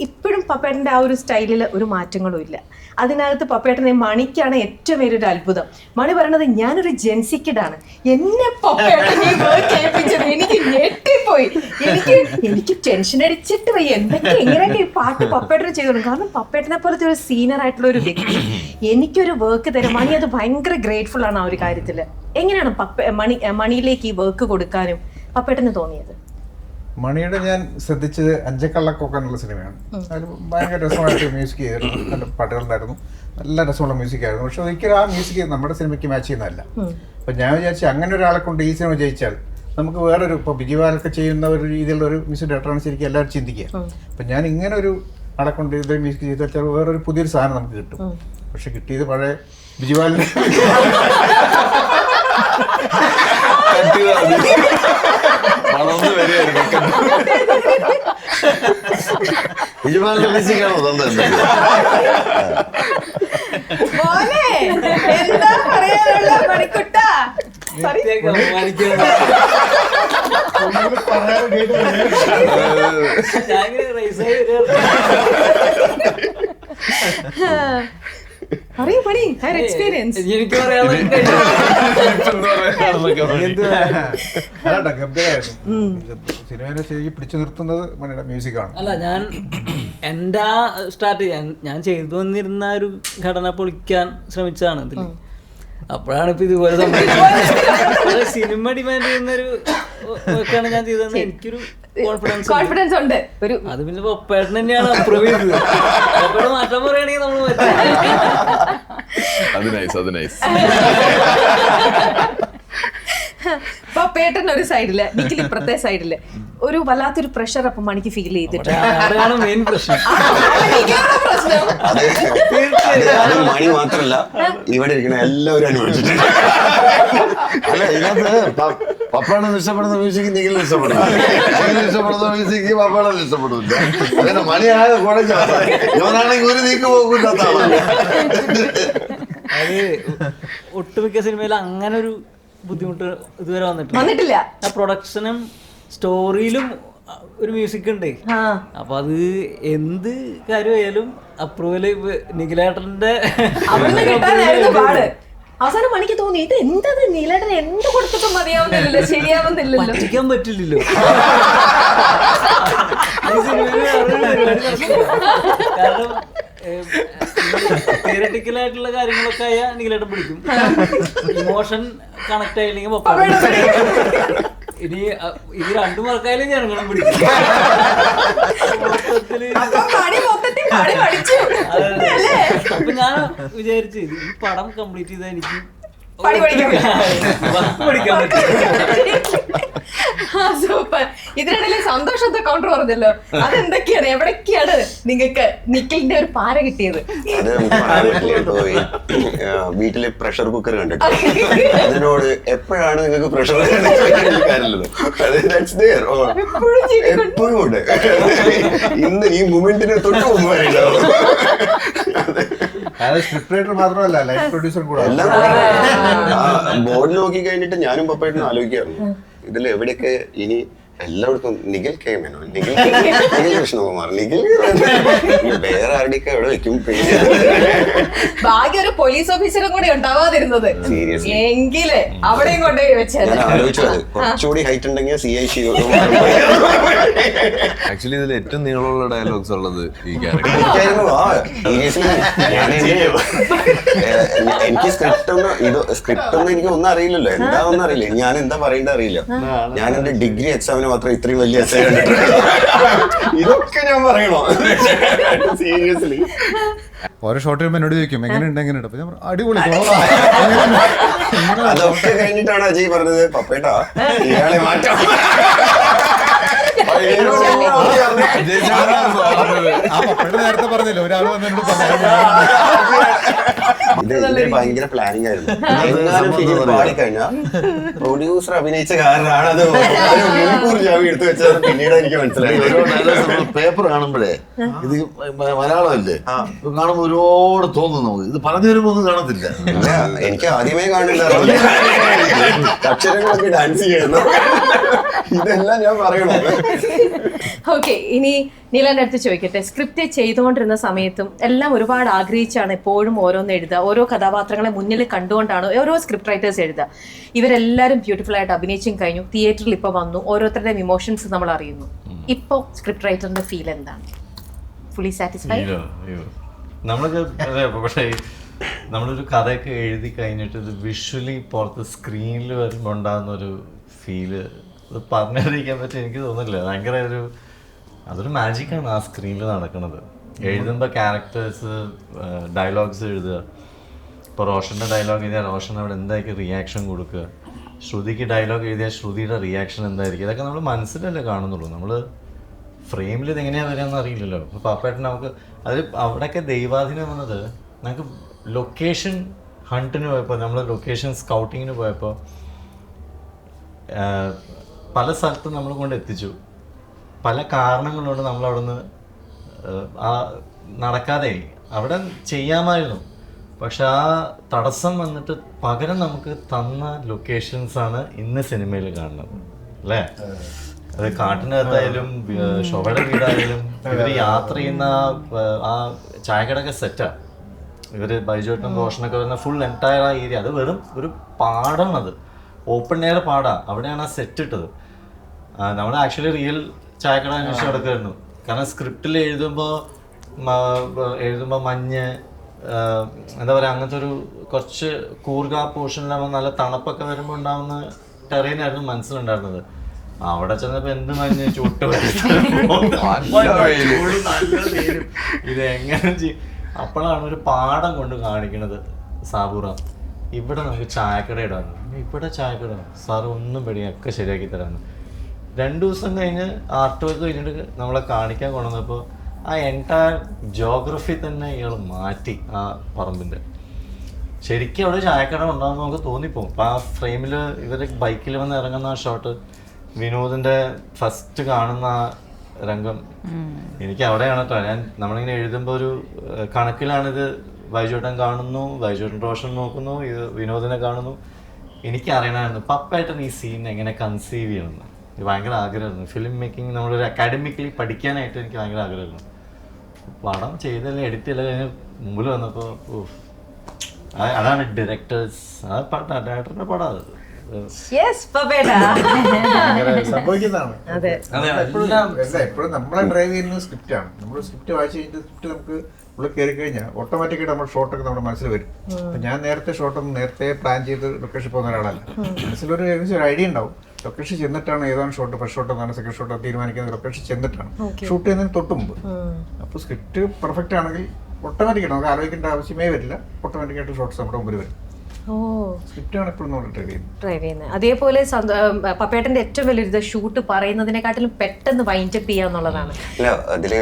ഇപ്പോഴും പപ്പേട്ടൻ്റെ ആ ഒരു സ്റ്റൈലിൽ ഒരു മാറ്റങ്ങളും ഇല്ല. അതിനകത്ത് പപ്പേട്ടനെ മണിക്കാണ് ഏറ്റവും വലിയൊരു അത്ഭുതം. മണി പറയണത്, ഞാനൊരു ജെൻസിക്കിഡാണ്, എന്നെ പപ്പേട്ടൻ കേൾപ്പിച്ചത് എനിക്ക് ഞെട്ടിപ്പോയി. എനിക്ക് ടെൻഷൻ അടിച്ചിട്ട് പോയി, എന്തൊക്കെ എങ്ങനെയൊക്കെ ഈ പാട്ട് പപ്പേട്ടന് ചെയ്തോളും. കാരണം പപ്പേട്ടനെ പോലത്തെ ഒരു സീനിയർ ആയിട്ടുള്ള ഒരു വ്യക്തി എനിക്കൊരു വർക്ക് തരും. മണി അത് ഭയങ്കര ഗ്രേറ്റ്ഫുൾ ആണ് ആ ഒരു കാര്യത്തിൽ. എങ്ങനെയാണ് മണിയിലേക്ക് ഈ വർക്ക് കൊടുക്കാനും പപ്പേട്ടന് തോന്നിയത്?
മണിയുടെ ഞാൻ ശ്രദ്ധിച്ചത് അഞ്ചക്കള്ളക്കൊക്കെ എന്നുള്ള സിനിമയാണ്. അതിൽ ഭയങ്കര രസമായിട്ട് മ്യൂസിക് ചെയ്തിരുന്നു, നല്ല പാട്ടുകളുണ്ടായിരുന്നു, നല്ല രസമുള്ള മ്യൂസിക് ആയിരുന്നു. പക്ഷെ ഒരിക്കലും ആ മ്യൂസിക് നമ്മുടെ സിനിമയ്ക്ക് മാച്ച് ചെയ്യുന്നതല്ല. അപ്പം ഞാൻ വിചാരിച്ചു അങ്ങനെ ഒരാളെ കൊണ്ട് ഈ സിനിമ ജയിച്ചാൽ നമുക്ക് വേറൊരു, ഇപ്പോൾ ബിജിവാലൊക്കെ ചെയ്യുന്ന ഒരു രീതിയിലുള്ള ഒരു മ്യൂസിക് ഡയറക്ടറാണ് ശരിക്കും എല്ലാവരും ചിന്തിക്കുക. അപ്പം ഞാൻ ഇങ്ങനെ ഒരു ആളെ കൊണ്ട് ഇത് മ്യൂസിക് ചെയ്ത് വെച്ചാൽ വേറൊരു പുതിയൊരു സാധനം നമുക്ക് കിട്ടും. പക്ഷെ കിട്ടിയത് പഴയ ബിജിവാലിന്
എന്താ പറയാനുള്ള മണിക്കുട്ട? എക്സ്പീരിയൻസ്
ഗംഭീരായിരുന്നു. സിനിമയെ ശരിക്കും പിടിച്ചു നിർത്തുന്നത് മണിയുടെ മ്യൂസിക്കാണ്.
അല്ല, എൻ്റെ ആ സ്റ്റാർട്ട് ഞാൻ ചെയ്തു വന്നിരുന്ന ഒരു ഘടന പൊളിക്കാൻ ശ്രമിച്ചതാണ് ഇതിൽ. അപ്പോഴാണ് ഇപ്പൊ ഇതുപോലെ സംഭവിച്ചത്. സിനിമ ഡിമാൻഡ് ചെയ്യുന്നൊരു വർക്കാണ് ഞാൻ ചെയ്തതെന്ന് എനിക്കൊരു
കോൺഫിഡൻസ് ഉണ്ട്.
അത് പിന്നെ പപ്പേട്ടൻ തന്നെയാണ് അപ്രൂവ് ചെയ്തത്. പപ്പേട്ടൻ മാറ്റം പറയുകയാണെങ്കിൽ നമ്മൾ
അത് നൈസ്.
പപ്പേട്ടൻ ഒരു സൈഡില്, നിഖിൽ ഇപ്പുറത്തെ സൈഡില് ഒരു വല്ലാത്തൊരു പ്രഷർ അപ്പൊ മണിക്ക് ഫീൽ ചെയ്തിട്ടുണ്ട്.
മെയിൻ പ്രശ്നം.
അത് മണി മാത്രല്ല, ഇവിടെ ഇരിക്കുന്ന എല്ലാവരും അനുഭവിച്ചിട്ടുണ്ട്.
അല്ല, ഇതിനകത്ത് പപ്പയുടെ ഇഷ്ടപ്പെടുന്ന മ്യൂസിക് നിഖിലിന് ഇഷ്ടപ്പെടുന്നു, നിഖിലിന് ഇഷ്ടപ്പെടുന്ന മ്യൂസിക് പപ്പയുടെ ഇഷ്ടപ്പെടില്ല. അങ്ങനെ മണിയായ കൂടെ ഇവനാണെങ്കിൽ ഒരു നീക്ക് പോകില്ലാത്ത ആളാണ്.
അത് ഒട്ടുമിക്ക സിനിമയിൽ അങ്ങനെ ഒരു ബുദ്ധിമുട്ട് ഇതുവരെ വന്നിട്ടില്ല.
ആ
പ്രൊഡക്ഷനും സ്റ്റോറിയിലും ഒരു മ്യൂസിക് ഉണ്ട്.
ആ.
അപ്പൊ അത് എന്ത് കാര്യമായാലും അപ്രൂവല് നിഖിലേട്ടന്റെ
അവിടുന്ന് കിട്ടാനായിരുന്നു പാട്. അവസാനം മണിക്ക് തോന്നി ഇത് എന്തത് നീലേട്ടൻ എന്ത് കൊടുത്തിട്ടും മതിയാവുന്നില്ലല്ലോ, ശരിയാവുന്നില്ലല്ലോ.
പറ്റിക്കാൻ പറ്റില്ലല്ലോ. ഈ സിനിമയില് വേറൊരു പരിപാടി നടക്കുന്നില്ല. കാരണം തിയററ്റിക്കൽ ആയിട്ടുള്ള കാര്യങ്ങളൊക്കെ ആയാൽ നിഖിലേട്ടൻ പിടിക്കും. ഇമോഷൻ കണക്ട് ആയില്ലെങ്കിൽ ഇനി ഇത് രണ്ടു മാർക്കായാലും ഞങ്ങളും പിടിക്കും. മൊത്തത്തില് അപ്പൊ ഞാൻ വിചാരിച്ചു ഈ പടം കംപ്ലീറ്റ് ചെയ്താൽ എനിക്ക് പഠിക്കാൻ പറ്റും.
സൂപ്പർ. ഇതിനിടയിൽ സന്തോഷത്തെ കൗണ്ടർ പറഞ്ഞല്ലോ, അതെന്തൊക്കെയാണ്, എവിടൊക്കെയാണ് നിങ്ങൾക്ക് നിഖിലിന്റെ ഒരു പാര കിട്ടിയത്?
അത് നമുക്ക് പറയാൻ പറ്റില്ല. ഇപ്പൊ വീട്ടില് പ്രഷർ കുക്കർ കണ്ടിട്ട് അതിനോട് എപ്പോഴാണ് നിങ്ങൾക്ക് പ്രഷർ കാര്യമില്ലല്ലോ, എപ്പോഴും ഉണ്ട്. ഇന്ന് ഈ മൊമെന്റിന് തൊട്ട് മുമ്പ് വരെ ഉണ്ടാവും.
സ്ക്രിപ്റ്റ് റൈറ്റർ മാത്രമല്ല ലൈഫ് പ്രൊഡ്യൂസർ കൂടെ.
എല്ലാം ബോർഡിൽ നോക്കി കഴിഞ്ഞിട്ട് ഞാനും പപ്പായിട്ടും ആലോചിക്കാറുണ്ട് ഇതിൽ എവിടെയൊക്കെ ഇനി എല്ലായിടത്തും നിഖിൽ കെ മേനോൻ, നിഖിൽ കൃഷ്ണകുമാർ, നിഖിൽ വേറെ ആരുടെയൊക്കെ എവിടെ വെക്കും.
ഭാഗ്യം ഒരു പോലീസ് ഓഫീസറും കൂടി ഉണ്ടാവാതിരുന്നത്, എങ്കില് അവിടെയും കൊണ്ടുപോയി വെച്ചാൽ.
ഞാൻ ആലോചിച്ചത് കുറച്ചുകൂടി ഹൈറ്റ് ഉണ്ടെങ്കിൽ CIC.
ആക്ച്വലി ഇതിൽ ഏറ്റവും നീളമുള്ള ഡയലോഗ്സ് ഉള്ളത് ഈ ക്യാരക്ടർ.
എനിക്ക് സ്ക്രിപ്റ്റ് ഒന്നും എനിക്ക് ഒന്നും അറിയില്ലല്ലോ, എന്താണെന്ന് അറിയില്ല, ഞാൻ എന്താ പറയേണ്ടത് അറിയില്ല. ഞാൻ എന്റെ ഡിഗ്രി എക്സാമിന് മാത്രം ഇത്രയും വലിയ എസ്സേ കണ്ടിട്ടുണ്ട്. ഇതൊക്കെ ഞാൻ പറയണോ സീരിയസ്ലി?
ഓരോ ഷോർട്ട് കഴിയുമ്പോൾ എന്നോട് ചോദിക്കും എങ്ങനെയുണ്ട് എങ്ങനെയുണ്ട്, അപ്പൊ ഞാൻ അടിപൊളി.
അതൊക്കെ കഴിഞ്ഞിട്ടാണ് അജയ് പറഞ്ഞത് പപ്പേട്ടാ ഇയാളെ മാറ്റാം.
നേരത്തെ പറഞ്ഞല്ലോ ഒരാൾ വന്നിട്ട്
ഇത് ഭയങ്കര പ്ലാനിങ് ആയിരുന്നു. എന്നാലും ഫിലിം പാടിക്കഴിഞ്ഞാൽ പ്രൊഡ്യൂസർ അഭിനയിച്ച കാരണമാണ് അത് മുൻകൂർ ജാമ്യം എടുത്തു വെച്ചത്. പിന്നീട് എനിക്ക് മനസ്സിലായി
പേപ്പർ കാണുമ്പോഴേ ഇത് മലയാളമല്ലേ കാണുമ്പോ ഒരുപാട് തോന്നും നമുക്ക്. ഇത് പറഞ്ഞു വരുമ്പോ ഒന്നും കാണത്തില്ല.
ഇല്ല, എനിക്ക് ആദ്യമേ കാണില്ല അക്ഷരങ്ങളൊക്കെ ഡാൻസ് ചെയ്യുന്നു. ഇതെല്ലാം ഞാൻ പറയണോ?
ഓക്കെ, ഇനി നീലാന്റെ അടുത്ത് ചോദിക്കട്ടെ, സ്ക്രിപ്റ്റ് ചെയ്തുകൊണ്ടിരുന്ന സമയത്തും എല്ലാം ഒരുപാട് ആഗ്രഹിച്ചാണ് എപ്പോഴും ഓരോന്ന് എഴുതുക, ഓരോ കഥാപാത്രങ്ങളെ മുന്നിൽ കണ്ടുകൊണ്ടാണ് ഓരോ സ്ക്രിപ്റ്റ് റൈറ്റേഴ്സ് എഴുതുക. ഇവരെല്ലാവരും ബ്യൂട്ടിഫുൾ ആയിട്ട് അഭിനയിച്ചും കഴിഞ്ഞു, തിയേറ്ററിൽ ഇപ്പോൾ വന്നു, ഓരോരുത്തരുടെയും ഇമോഷൻസ് നമ്മൾ അറിയുന്നു. ഇപ്പോൾ സ്ക്രിപ്റ്റ് റൈറ്ററിന്റെ ഫീൽ എന്താണ്? Fully satisfied?
നമ്മളൊക്കെ പക്ഷേ നമ്മളൊരു കഥയൊക്കെ എഴുതി കഴിഞ്ഞിട്ട് ഇത് വിഷ്വലി പുറത്ത് സ്ക്രീനിൽ വരുമ്പോൾ ഉണ്ടാകുന്ന ഒരു ഫീല് അത് പറഞ്ഞറിയിക്കാൻ പറ്റും എനിക്ക് തോന്നുന്നില്ല. ഭയങ്കര അതൊരു മാജിക്കാണ് ആ സ്ക്രീനിൽ നടക്കുന്നത്. എഴുതുമ്പോൾ ക്യാരക്ടേഴ്സ് ഡയലോഗ്സ് എഴുതുക. ഇപ്പോൾ റോഷൻ്റെ ഡയലോഗ് എഴുതിയാൽ റോഷൻ അവിടെ എന്തായിരിക്കും റിയാക്ഷൻ കൊടുക്കുക, ശ്രുതിക്ക് ഡയലോഗ് എഴുതിയാൽ ശ്രുതിയുടെ റിയാക്ഷൻ എന്തായിരിക്കും, ഇതൊക്കെ നമ്മൾ മനസ്സിലല്ലേ കാണുന്നുള്ളൂ. നമ്മൾ ഫ്രെയിമിൽ ഇതെങ്ങനെയാണ് വരികയെന്ന് അറിയില്ലല്ലോ. അപ്പോൾ പാപ്പേട്ടൻ നമുക്ക് അത് അവിടെയൊക്കെ ദൈവാധീനം വന്നത് നമുക്ക് ലൊക്കേഷൻ ഹണ്ടിന് പോയപ്പോൾ, നമ്മൾ ലൊക്കേഷൻ സ്കൗട്ടിങ്ങിന് പോയപ്പോൾ പല സ്ഥലത്തും നമ്മൾ കൊണ്ട് എത്തിച്ചു. പല കാരണങ്ങളുണ്ട് നമ്മളവിടെ നിന്ന് ആ നടക്കാതെ അവിടെ ചെയ്യാമായിരുന്നു. പക്ഷെ ആ തടസ്സം വന്നിട്ട് പകരം നമുക്ക് തന്ന ലൊക്കേഷൻസാണ് ഇന്ന് സിനിമയിൽ കാണുന്നത് അല്ലേ? അത് കാട്ടിനകത്തായാലും ശോഭയുടെ വീടായാലും ഇവർ യാത്ര ചെയ്യുന്ന ആ ചായക്കടയൊക്കെ സെറ്റാണ്. ഇവർ ബൈജോട്ടും റോഷനൊക്കെ വരുന്ന ഫുൾ എൻറ്റയർ ആ ഏരിയ അത് വെറും ഒരു പാടമാണ്. അത് ഓപ്പൺ എയർ പാടാണ്. അവിടെയാണ് ആ സെറ്റ് ഇട്ടത്. നമ്മൾ ആക്ച്വലി റിയൽ ചായക്കട അന്വേഷിച്ച് കിടക്കുമായിരുന്നു. കാരണം സ്ക്രിപ്റ്റിൽ എഴുതുമ്പോൾ മഞ്ഞ് എന്താ പറയുക അങ്ങനത്തെ ഒരു കുറച്ച് കൂർഗ പോർഷനിലാകുമ്പോൾ നല്ല തണുപ്പൊക്കെ വരുമ്പോൾ ഉണ്ടാകുന്ന ടെറൈനായിരുന്നു മനസ്സിലുണ്ടായിരുന്നത്. അവിടെ ചെന്നപ്പോൾ എന്ത് മഞ്ഞ് ചുട്ട് ഇത് എങ്ങനെ ചെയ്യും. അപ്പോഴാണ് ഒരു പാടം കൊണ്ട് കാണിക്കണത്. സാബൂറ ഇവിടെ നമുക്ക് ചായക്കട ഇടാന്ന്. ഇവിടെ ചായക്കട സാറ് ഒന്നും പേടിയൊക്കെ ശരിയാക്കി തരാമെന്ന്. 2 ദിവസം കഴിഞ്ഞ് ആർട്ട് വർക്ക് കഴിഞ്ഞിട്ട് നമ്മളെ കാണിക്കാൻ കൊണ്ടുവന്നപ്പോൾ ആ എൻറ്റയർ ജോഗ്രഫി തന്നെ ഇയാൾ മാറ്റി. ആ പറമ്പിൻ്റെ ശരിക്കും അവിടെ ചായക്കട ഉണ്ടാകുന്ന നമുക്ക് തോന്നിപ്പോവും. അപ്പം ആ ഫ്രെയിമിൽ ഇവർ ബൈക്കിൽ വന്ന് ഇറങ്ങുന്ന ആ ഷോട്ട്, വിനോദിൻ്റെ ഫസ്റ്റ് കാണുന്ന ആ രംഗം എനിക്ക് അവിടെയാണ് കേട്ടോ. നമ്മളിങ്ങനെ എഴുതുമ്പോൾ ഒരു കണക്കിലാണിത്. വൈജോട്ടൻ കാണുന്നു, വൈജോട്ടൻ റോഷൻ നോക്കുന്നു, ഇത് വിനോദിനെ കാണുന്നു. എനിക്കറിയണമായിരുന്നു പപ്പേട്ടൻ ഈ സീൻ എങ്ങനെ കൺസീവ് ചെയ്യണമെന്ന്. ഭയങ്കര ആഗ്രഹമായിരുന്നു ഫിലിം മേക്കിംഗ് നമ്മളൊരു അക്കാഡമിക്കലി പഠിക്കാനായിട്ട് എനിക്ക് ഭയങ്കര ആഗ്രഹമായിരുന്നു. പടം ചെയ്തല്ലേ എഡിറ്റ് ചെയ്തല്ലേ കഴിഞ്ഞ മുമ്പിൽ വന്നപ്പോൾ അതാണ് ഡയറക്ടേഴ്സ് ഡയറക്ടറിന്റെ പടം അത്
സംഭവിക്കുന്നതാണ്.
അതെ.
എപ്പോഴും നമ്മളെ ഡ്രൈവ് ചെയ്യുന്ന സ്ക്രിപ്റ്റാണ്. നമ്മൾ സ്ക്രിപ്റ്റ് വായിച്ച് കഴിഞ്ഞിട്ട് സ്ക്രിപ്റ്റ് നമുക്ക് ഉള്ളിൽ കയറി കഴിഞ്ഞാൽ ഓട്ടോമാറ്റിക്കായിട്ട് നമ്മുടെ ഷോട്ടൊക്കെ നമ്മുടെ മനസ്സിൽ വരും. അപ്പം ഞാൻ നേരത്തെ പ്ലാൻ ചെയ്ത് ലൊക്കേഷൻ പോകുന്ന ഒരാളല്ല. മനസ്സിലൊരു ഏകദേശം ഒരു ഐഡിയ ഉണ്ടാവും. ലൊക്കേഷൻ ചെന്നിട്ടാണ് ഏതാണ് ഷോട്ട്, ഫസ്റ്റ് ഷോട്ട് എന്നാണ് സെക്കൻഡ് ഷോട്ട് തീരുമാനിക്കുന്നത്. ലൊക്കേഷൻ ചെന്നിട്ടാണ് ഷൂട്ട് ചെയ്യുന്നതിന് തൊട്ട് മുമ്പ്. അപ്പോൾ സ്ക്രിപ്റ്റ് പെർഫെക്റ്റ് ആണെങ്കിൽ ഓട്ടോമാറ്റിക്കായിട്ട് നമുക്ക് ആലോചിക്കേണ്ട ആവശ്യമേ വരില്ല. ഓട്ടോമാറ്റിക്കായിട്ട് ഷോട്ട്സ് നമ്മുടെ മുമ്പിൽ വരും. സ്ക്രിപ്റ്റാണ് എപ്പോഴും നമ്മൾ ഡ്രൈവ് ചെയ്യുന്നത്.
അതേപോലെ പപ്പേട്ടന്റെ ഏറ്റവും വലിയൊരു ഷൂട്ട് പറയുന്നതിനെക്കാട്ടിലും പെട്ടെന്ന് വൈൻഡപ്പ് ചെയ്യാന്നുള്ളതാണ്.
അല്ല, അതില്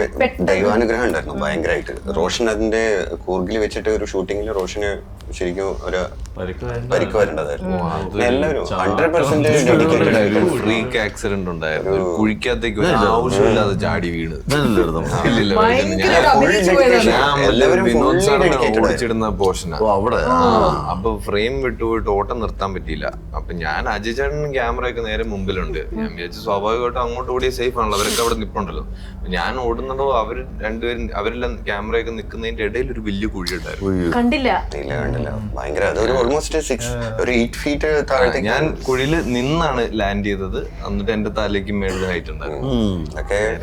ദൈവാനുഗ്രഹം ഉണ്ടായിരുന്നു ഭയങ്കരമായിട്ട്. റോഷൻ അതിന്റെ കൂർഗിൽ വെച്ചിട്ട് ഒരു ഷൂട്ടിങ്ങിൽ റോഷന് ശരിക്കും ഒരു പരിക്ക് വരേണ്ടതായിരുന്നു. എല്ലാവരും 100% ഡെഡിക്കേറ്റഡ് ആയിട്ട്
ഫ്രീക്ക് ആക്സിഡന്റ് ഉണ്ടായിരുന്നു. കുഴിക്കകത്തേക്ക് ആവശ്യമില്ലാതെ ചാടി വീണ്. ഓടിച്ചിടുന്ന പോർഷനാ
അവിടെ
അപ്പൊ ഫ്രെയിം വിട്ടുപോയിട്ട് ഓട്ടം നിർത്താൻ പറ്റിയില്ല. അപ്പൊ ഞാൻ അജയ് ചേട്ടനും ക്യാമറ ഒക്കെ നേരെ മുമ്പിലുണ്ട്. ഞാൻ വിചാരിച്ചു സ്വാഭാവികമായിട്ടും അങ്ങോട്ട് ഓടിയ സേഫ് ആണല്ലോ, അവരൊക്കെ അവിടെ നിപ്പുണ്ടല്ലോ. ഞാൻ ഓടുന്നതോ അവരെല്ലാം ക്യാമറയൊക്കെ നിൽക്കുന്നതിന്റെ ഇടയിൽ ഒരു വലിയ കുഴി ഉണ്ടായിരുന്നു.
കണ്ടില്ല.
ഭയങ്കര അതൊരു ഓൾമോസ്റ്റ് 8 ഫീറ്റ് താഴത്തേക്ക്
ഞാൻ കുഴിയിൽ നിന്നാണ് ലാൻഡ് ചെയ്തത്. എന്നിട്ട് എന്റെ തലയ്ക്ക് മേളിൽ ഹൈറ്റ് ഉണ്ടായിരുന്നു.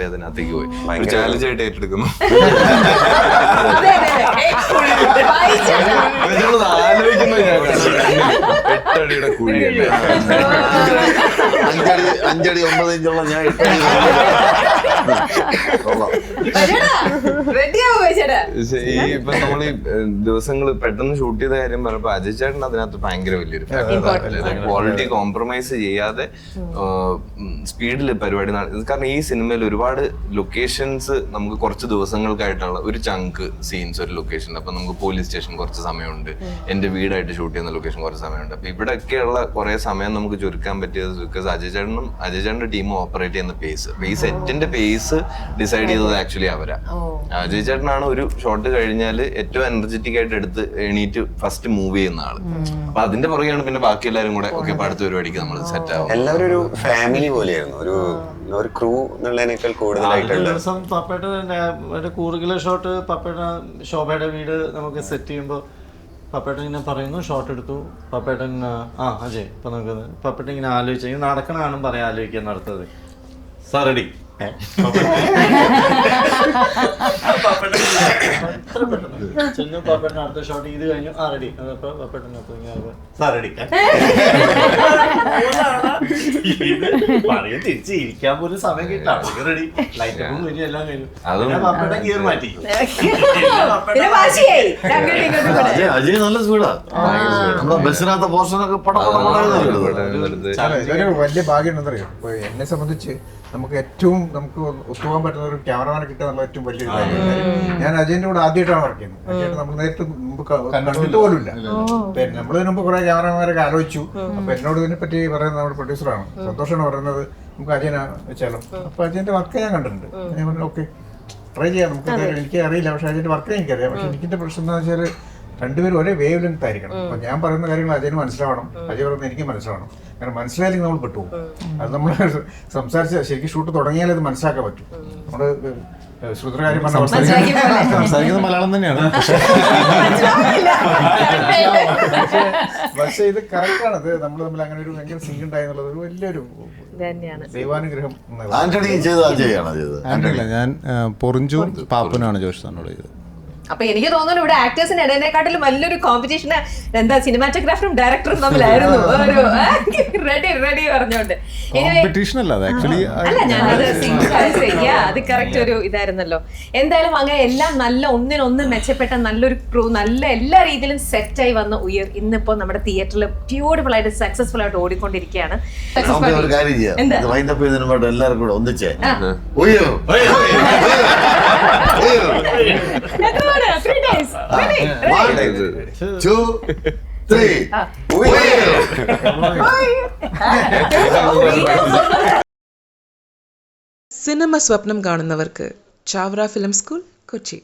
അതിനകത്തേക്ക് പോയി ചാലഞ്ച് ആയിട്ട് ഏറ്റെടുക്കുന്നു. ആലോചിക്കുന്ന 8 അടിയുടെ കുഴിയല്ലേ,
5 അടി 9 ഇഞ്ചുള്ള ഞാൻ
ഇപ്പൊ നമ്മൾ ഈ ദിവസങ്ങൾ പെട്ടെന്ന് ഷൂട്ട് ചെയ്ത കാര്യം പറഞ്ഞപ്പോ അജയ് ചേട്ടൻ അതിനകത്ത് ഭയങ്കര വലിയൊരു ക്വാളിറ്റി കോംപ്രമൈസ് ചെയ്യാതെ സ്പീഡിൽ പരിപാടി. കാരണം ഈ സിനിമയിൽ ഒരുപാട് ലൊക്കേഷൻസ് നമുക്ക് കുറച്ച് ദിവസങ്ങൾക്കായിട്ടുള്ള ഒരു ചങ്ക് സീൻസ് ഒരു ലൊക്കേഷൻ. അപ്പൊ നമുക്ക് പോലീസ് സ്റ്റേഷൻ കുറച്ച് സമയമുണ്ട്, എന്റെ വീടായിട്ട് ഷൂട്ട് ചെയ്യുന്ന ലൊക്കേഷൻ കുറച്ച് സമയമുണ്ട്. അപ്പൊ ഇവിടെയൊക്കെയുള്ള കുറെ സമയം നമുക്ക് ചുരുക്കാൻ പറ്റിയത് ബിക്കോസ് അജയ് ചേട്ടന്റെ ടീമും ഓപ്പറേറ്റ് ചെയ്യുന്ന പേസ്, ഈ സെറ്റിന്റെ പേസ് ഡിസൈഡ് ചെയ്തത് ആക്ച്വലി അവരാ. അജയ് ചേട്ടനാണ് ഒരു ഷോട്ട് കഴിഞ്ഞാല് ഏറ്റവും എനർജറ്റിക് ആയിട്ട് എടുത്ത് എണീറ്റ് ഫസ്റ്റ് മൂവ് ചെയ്യുന്ന ആള്. അപ്പൊ അതിന്റെ പുറകെയാണ് പിന്നെ ബാക്കി എല്ലാവരും കൂടെ ഒക്കെ അടുത്ത പരിപാടിക്ക് നമ്മൾ സെറ്റ് ആവും.
എല്ലാവരും ഒരു ഫാമിലി പോലെയായിരുന്നു, ഒരു ക്രൂ എന്നുള്ളതിനേക്കാൾ കൂടുതലായിട്ടുള്ള
ദിവസം പപ്പയുടെ കൂറുകിലെ ഷോട്ട് പപ്പയുടെ ശോഭയുടെ വീട് നമുക്ക് സെറ്റ് ചെയ്യുമ്പോൾ പപ്പേട്ടൻ ഇങ്ങനെ പറയുന്നു, ഷോട്ട് എടുത്തു. പപ്പേട്ടൻ അജയ് ഇപ്പൊ നോക്കുന്നത് പപ്പേട്ടൻ ഇങ്ങനെ ആലോചിച്ചു, നടക്കണ കാണും പറയാൻ ആലോചിക്കാൻ നടത്തത് സാർ റെഡി. പപ്പേട്ടൻ അടുത്ത ഷോട്ട് ഇത് കഴിഞ്ഞു റെഡി. Pappettan sir ready. പറയാൻ തിരിച്ച് ഇരിക്കാൻ പോലും സമയം കിട്ടാം. റെഡി ലൈറ്റ് കഴിഞ്ഞു, എല്ലാം കഴിഞ്ഞു. പപ്പേട്ടൻ ഗിയർ മാറ്റി.
അജയ് നല്ല സ്പീഡാ. നമ്മുടെ ബസ്സിനകത്ത പോർഷനൊക്കെ
വലിയ ഭാഗ്യം ഉണ്ടെന്നറിയോ. ഇപ്പൊ എന്നെ സംബന്ധിച്ച് നമുക്ക് ഒത്തുപോകാൻ പറ്റുന്ന ഒരു ക്യാമറമാനെ കിട്ടുക നമ്മൾ ഏറ്റവും വലിയൊരു കാര്യം. ഞാൻ അജയന്റെ കൂടെ ആദ്യമായിട്ടാണ് വർക്ക് ചെയ്യുന്നത്. അജയ് നമ്മൾ നേരിട്ട് മുമ്പ് കണ്ടിട്ട് പോലുമില്ല. പിന്നെ നമ്മളിതിന് മുമ്പ് കുറെ ക്യാമറമാരൊക്കെ ആലോചിച്ചു. അപ്പൊ എന്നോട് ഇതിനെ പറ്റി പറയുന്നത് നമ്മുടെ പ്രൊഡ്യൂസറാണ്, സന്തോഷാണ് പറയുന്നത് നമുക്ക് അജയനെ വെച്ചാലും. അപ്പൊ അജയന്റെ വർക്ക് ഞാൻ കണ്ടിട്ടുണ്ട്. ഞാൻ പറഞ്ഞു ഓക്കെ ട്രൈ ചെയ്യാം. നമുക്ക് എനിക്ക് അറിയില്ല, പക്ഷെ അജയന്റെ വർക്ക് എനിക്കറിയാം. പക്ഷെ എനിക്കിന്റെ പ്രശ്നം എന്താ വെച്ചാൽ രണ്ടുപേരും ഒരേ വേവ് ലെങ്ത് ആയിരിക്കണം. അപ്പൊ ഞാൻ പറയുന്ന കാര്യങ്ങൾ അജയന് മനസ്സിലാവണം, അജയ് പറയുന്നത് എനിക്ക് മനസ്സിലാവണം. കാരണം മനസ്സിലായില്ലെങ്കിൽ നമ്മൾ പെട്ടുപോകും. അത് നമ്മൾ സംസാരിച്ച ശരിക്കും ഷൂട്ട് തുടങ്ങിയാലേ അത് മനസ്സിലാക്കാൻ പറ്റും. നമ്മള് ശ്രുതിയുടെ കാര്യം സംസാരിക്കുന്നത് മലയാളം തന്നെയാണ്, പക്ഷെ ഇത് കറക്റ്റാണ്. ഇത് നമ്മൾ തമ്മിൽ അങ്ങനെ ഒരു ഭയങ്കര സിങ്ക് ഉണ്ടായെന്നുള്ളത് ഒരു വലിയൊരു ദൈവാനുഗ്രഹം.
ആന്റണി ചെയ്ത അജയാണ് ചെയ്തത്.
ഞാൻ പൊറിഞ്ചും പാപ്പനാണ് ജോഷ് തന്നോട് ചെയ്തത്.
അപ്പൊ എനിക്ക് തോന്നുന്നു ഇവിടെ ആക്ടേഴ്സിന് ഇടേനെക്കാട്ടിലും വലിയൊരു കോമ്പറ്റീഷൻ എന്താ സിനിമാറ്റോഗ്രാഫറും ഡയറക്ടറും തമ്മിലായിരുന്നു. ഒരു റെഡി പറഞ്ഞോണ്ട് അത് കറക്റ്റ് ഒരു ഇതായിരുന്നല്ലോ. എന്തായാലും അങ്ങനെ എല്ലാം നല്ല ഒന്നിനൊന്ന് മെച്ചപ്പെട്ട നല്ലൊരു ക്രൂ, നല്ല എല്ലാ രീതിയിലും സെറ്റായി വന്ന ഉയർ ഇന്നിപ്പോ നമ്മുടെ തിയേറ്ററിൽ ബ്യൂട്ടിഫുൾ ആയിട്ട് സക്സസ്ഫുൾ ആയിട്ട് ഓടിക്കൊണ്ടിരിക്കുകയാണ്.
എല്ലാവർക്കും കൂടെ ഒന്നിച്ചേ
സിനിമ സ്വപ്നം കാണുന്നവർക്ക് ചാവറ ഫിലിം സ്കൂൾ, കൊച്ചി.